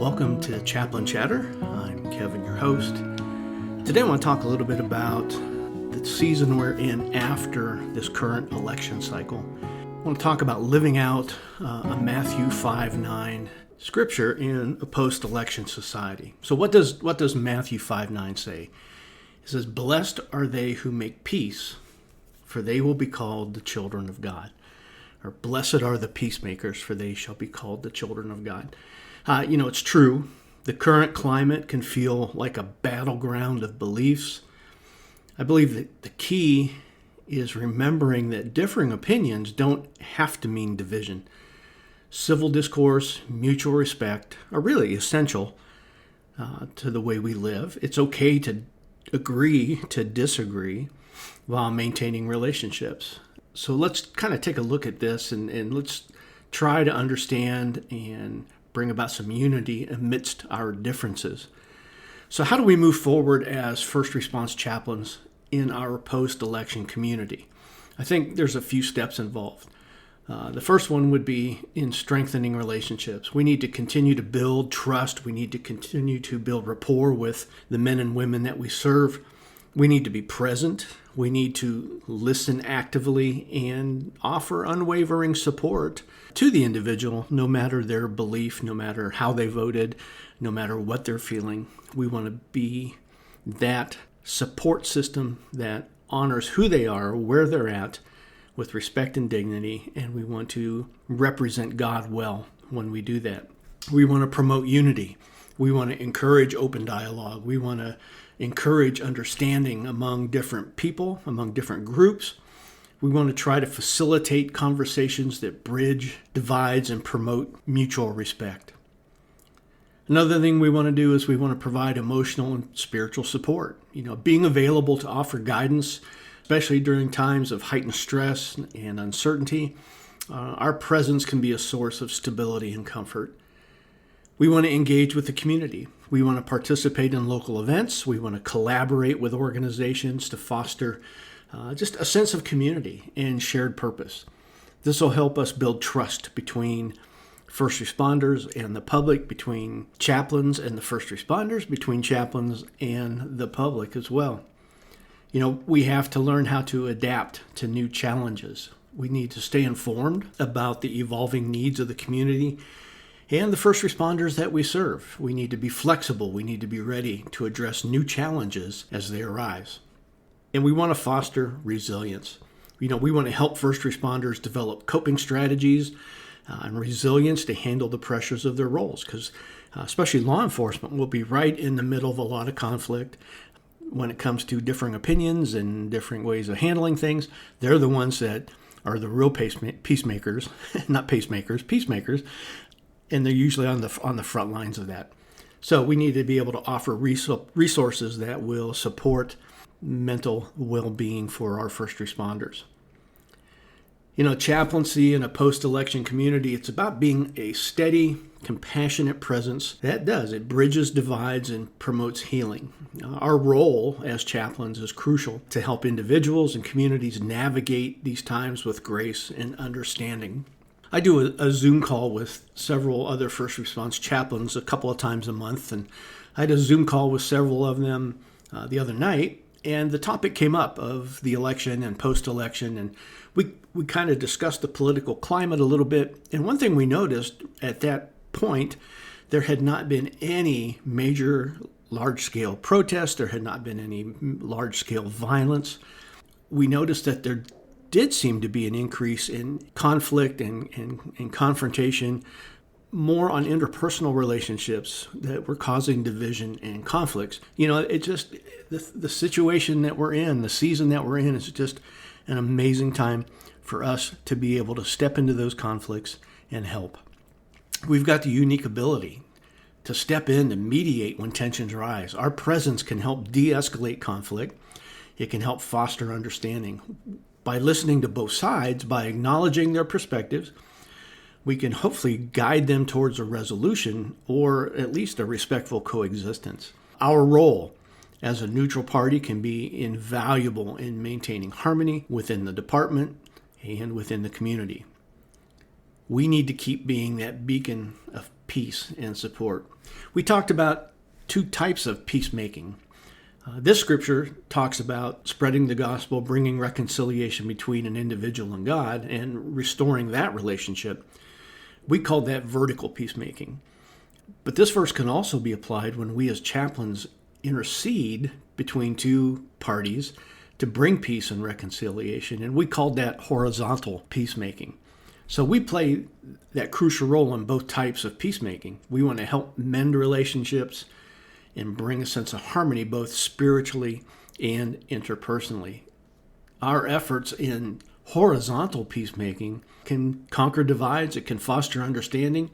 Welcome to Chaplain Chatter. I'm Kevin, your host. Today I want to talk a little bit about the season we're in after this current election cycle. I want to talk about living out a Matthew 5:9 scripture in a post-election society. So what does Matthew 5:9 say? It says, "Blessed are they who make peace, for they will be called the children of God." Or blessed are the peacemakers, for they shall be called the children of God. It's true. The current climate can feel like a battleground of beliefs. I believe that the key is remembering that differing opinions don't have to mean division. Civil discourse, mutual respect are really essential to the way we live. It's okay to agree to disagree while maintaining relationships. So let's kind of take a look at this and let's try to understand and bring about some unity amidst our differences. So how do we move forward as first response chaplains in our post-election community? I think there's a few steps involved. The first one would be in strengthening relationships. We need to continue to build trust. We need to continue to build rapport with the men and women that we serve. We need to be present. We need to listen actively and offer unwavering support to the individual, no matter their belief, no matter how they voted, no matter what they're feeling. We want to be that support system that honors who they are, where they're at, with respect and dignity, and we want to represent God well when we do that. We want to promote unity. We want to encourage open dialogue. We want to encourage understanding among different people, among different groups. We want to try to facilitate conversations that bridge divides and promote mutual respect. Another thing we want to do is we want to provide emotional and spiritual support. Being available to offer guidance, especially during times of heightened stress and uncertainty. Our presence can be a source of stability and comfort. We want to engage with the community. We want to participate in local events. We want to collaborate with organizations to foster just a sense of community and shared purpose. This will help us build trust between first responders and the public, between chaplains and the first responders, between chaplains and the public as well. We have to learn how to adapt to new challenges. We need to stay informed about the evolving needs of the community and the first responders that we serve. We need to be flexible. We need to be ready to address new challenges as they arise. And we want to foster resilience. We want to help first responders develop coping strategies and resilience to handle the pressures of their roles, because especially law enforcement will be right in the middle of a lot of conflict when it comes to differing opinions and different ways of handling things. They're the ones that are the real peacemakers, not pacemakers, peacemakers. And they're usually on the front lines of that. So we need to be able to offer resources that will support mental well-being for our first responders. Chaplaincy in a post-election community, it's about being a steady, compassionate presence. It bridges divides and promotes healing. Our role as chaplains is crucial to help individuals and communities navigate these times with grace and understanding. I do a Zoom call with several other first response chaplains a couple of times a month, and I had a Zoom call with several of them the other night, and the topic came up of the election and post-election, and we kind of discussed the political climate a little bit. And one thing we noticed at that point, there had not been any major large-scale protests. There had not been any large-scale violence. We noticed that there did seem to be an increase in conflict and confrontation, more on interpersonal relationships that were causing division and conflicts. It just, the situation that we're in, the season that we're in, is just an amazing time for us to be able to step into those conflicts and help. We've got the unique ability to step in and mediate when tensions rise. Our presence can help de-escalate conflict. It can help foster understanding. By listening to both sides, by acknowledging their perspectives, we can hopefully guide them towards a resolution or at least a respectful coexistence. Our role as a neutral party can be invaluable in maintaining harmony within the department and within the community. We need to keep being that beacon of peace and support. We talked about two types of peacemaking. This scripture talks about spreading the gospel, bringing reconciliation between an individual and God, and restoring that relationship. We call that vertical peacemaking. But this verse can also be applied when we as chaplains intercede between two parties to bring peace and reconciliation, and we call that horizontal peacemaking. So we play that crucial role in both types of peacemaking. We want to help mend relationships and bring a sense of harmony both spiritually and interpersonally. Our efforts in horizontal peacemaking can conquer divides, it can foster understanding,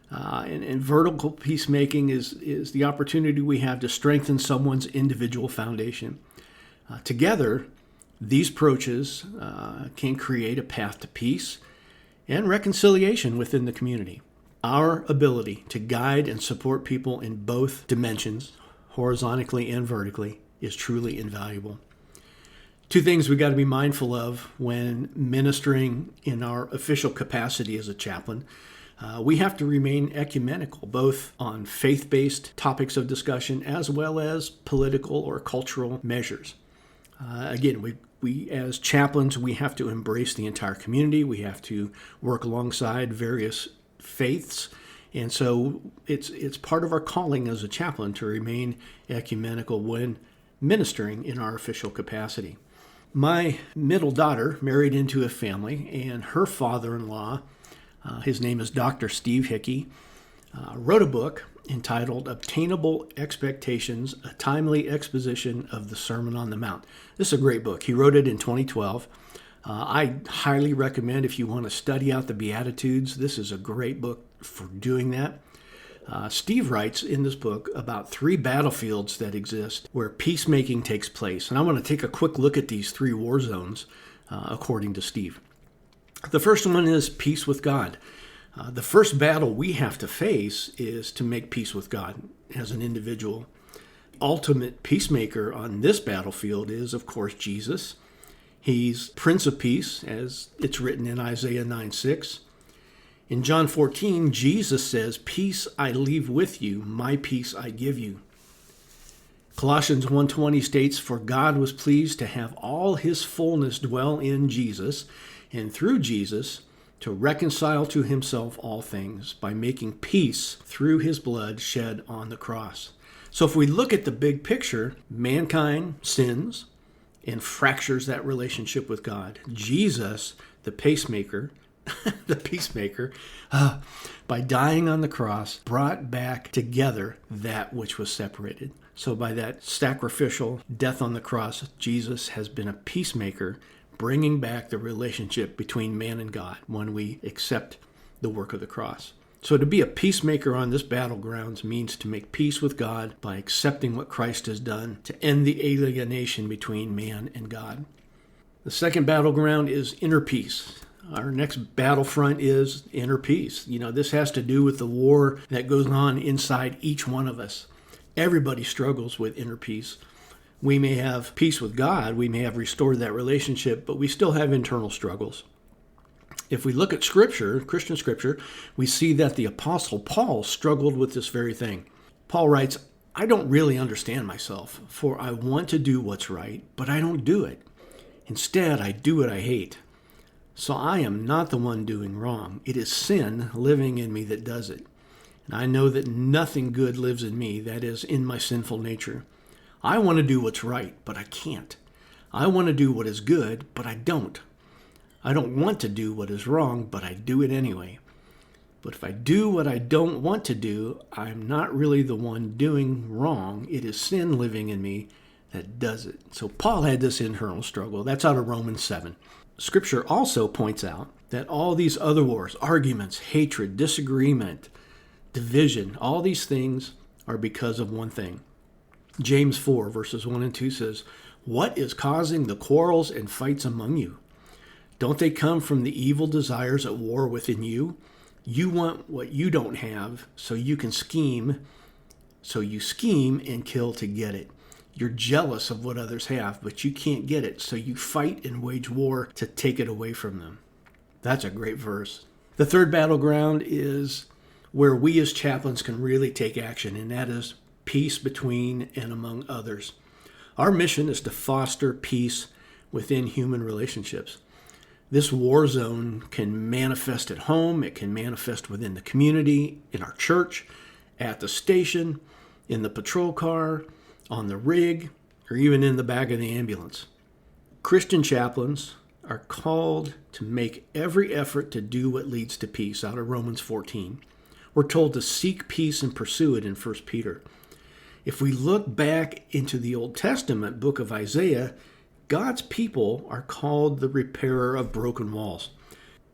and vertical peacemaking is the opportunity we have to strengthen someone's individual foundation. Together, these approaches can create a path to peace and reconciliation within the community. Our ability to guide and support people in both dimensions, horizontally and vertically, is truly invaluable. Two things we got to be mindful of when ministering in our official capacity as a chaplain. We have to remain ecumenical, both on faith-based topics of discussion as well as political or cultural measures. Again, we as chaplains, we have to embrace the entire community. We have to work alongside various faiths. And so it's part of our calling as a chaplain to remain ecumenical when ministering in our official capacity. My middle daughter married into a family, and her father-in-law, his name is Dr. Steve Hickey, wrote a book entitled Obtainable Expectations, A Timely Exposition of the Sermon on the Mount. This is a great book. He wrote it in 2012. I highly recommend if you want to study out the Beatitudes, this is a great book for doing that. Steve writes in this book about 3 battlefields that exist where peacemaking takes place. And I want to take a quick look at these 3 war zones, according to Steve. The first one is peace with God. The first battle we have to face is to make peace with God as an individual. Ultimate peacemaker on this battlefield is, of course, Jesus. He's Prince of Peace, as it's written in Isaiah 9:6. In John 14, Jesus says, "Peace I leave with you, my peace I give you." Colossians 1:20 states, "For God was pleased to have all his fullness dwell in Jesus, and through Jesus to reconcile to himself all things by making peace through his blood shed on the cross." So if we look at the big picture, mankind sins and fractures that relationship with God. Jesus, the pacemaker, the peacemaker, by dying on the cross, brought back together that which was separated. So by that sacrificial death on the cross, Jesus has been a peacemaker, bringing back the relationship between man and God when we accept the work of the cross. So to be a peacemaker on this battlegrounds means to make peace with God by accepting what Christ has done to end the alienation between man and God. The second battleground is inner peace. Our next battlefront is inner peace. This has to do with the war that goes on inside each one of us. Everybody struggles with inner peace. We may have peace with God, we may have restored that relationship, but we still have internal struggles. If we look at Scripture, Christian Scripture, we see that the Apostle Paul struggled with this very thing. Paul writes, "I don't really understand myself, for I want to do what's right, but I don't do it. Instead, I do what I hate. So I am not the one doing wrong. It is sin living in me that does it. And I know that nothing good lives in me, that is, in my sinful nature. I want to do what's right, but I can't. I want to do what is good, but I don't. I don't want to do what is wrong, but I do it anyway. But if I do what I don't want to do, I'm not really the one doing wrong. It is sin living in me that does it." So Paul had this internal struggle. That's out of Romans 7. Scripture also points out that all these other wars, arguments, hatred, disagreement, division, all these things are because of one thing. James 4, verses 1 and 2 says, "What is causing the quarrels and fights among you? Don't they come from the evil desires at war within you? You want what you don't have, so you can scheme. So you scheme and kill to get it. You're jealous of what others have, but you can't get it, so you fight and wage war to take it away from them." That's a great verse. The third battleground is where we as chaplains can really take action, and that is peace between and among others. Our mission is to foster peace within human relationships. This war zone can manifest at home, it can manifest within the community, in our church, at the station, in the patrol car, on the rig, or even in the back of the ambulance. Christian chaplains are called to make every effort to do what leads to peace, out of Romans 14. We're told to seek peace and pursue it in 1 Peter. If we look back into the Old Testament book of Isaiah, God's people are called the repairer of broken walls.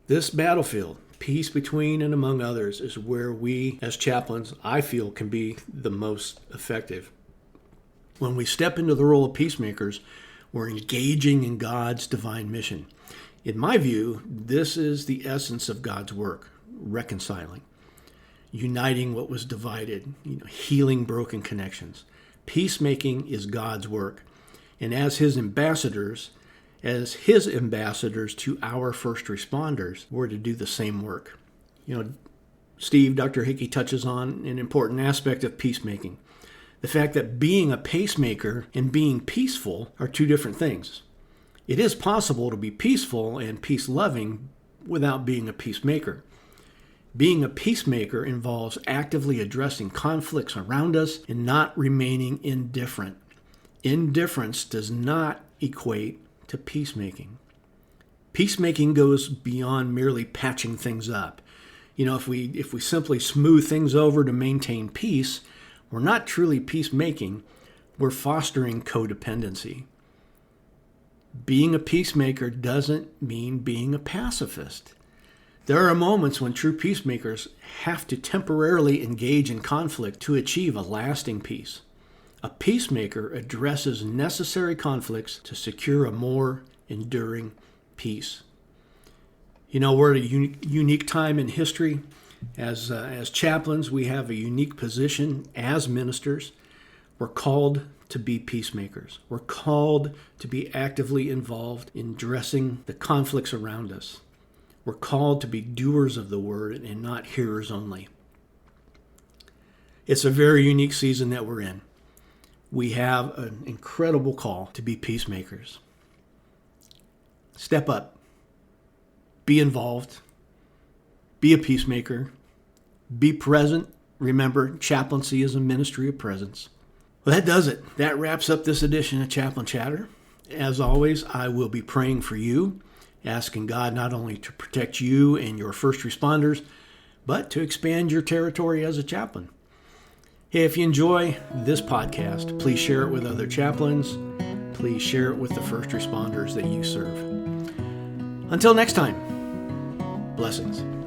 This battlefield, peace between and among others, is where we as chaplains, I feel, can be the most effective. When we step into the role of peacemakers, we're engaging in God's divine mission. In my view, this is the essence of God's work, reconciling, uniting what was divided, healing broken connections. Peacemaking is God's work. And as his ambassadors to our first responders, we're to do the same work. Dr. Hickey touches on an important aspect of peacemaking. The fact that being a pacemaker and being peaceful are two different things. It is possible to be peaceful and peace-loving without being a peacemaker. Being a peacemaker involves actively addressing conflicts around us and not remaining indifferent. Indifference does not equate to peacemaking. Peacemaking goes beyond merely patching things up. If we simply smooth things over to maintain peace, we're not truly peacemaking, we're fostering codependency. Being a peacemaker doesn't mean being a pacifist. There are moments when true peacemakers have to temporarily engage in conflict to achieve a lasting peace. A peacemaker addresses necessary conflicts to secure a more enduring peace. We're at a unique time in history. As chaplains, we have a unique position as ministers. We're called to be peacemakers. We're called to be actively involved in addressing the conflicts around us. We're called to be doers of the word and not hearers only. It's a very unique season that we're in. We have an incredible call to be peacemakers. Step up. Be involved. Be a peacemaker. Be present. Remember, chaplaincy is a ministry of presence. Well, that does it. That wraps up this edition of Chaplain Chatter. As always, I will be praying for you, asking God not only to protect you and your first responders, but to expand your territory as a chaplain. Hey, if you enjoy this podcast, please share it with other chaplains. Please share it with the first responders that you serve. Until next time, blessings.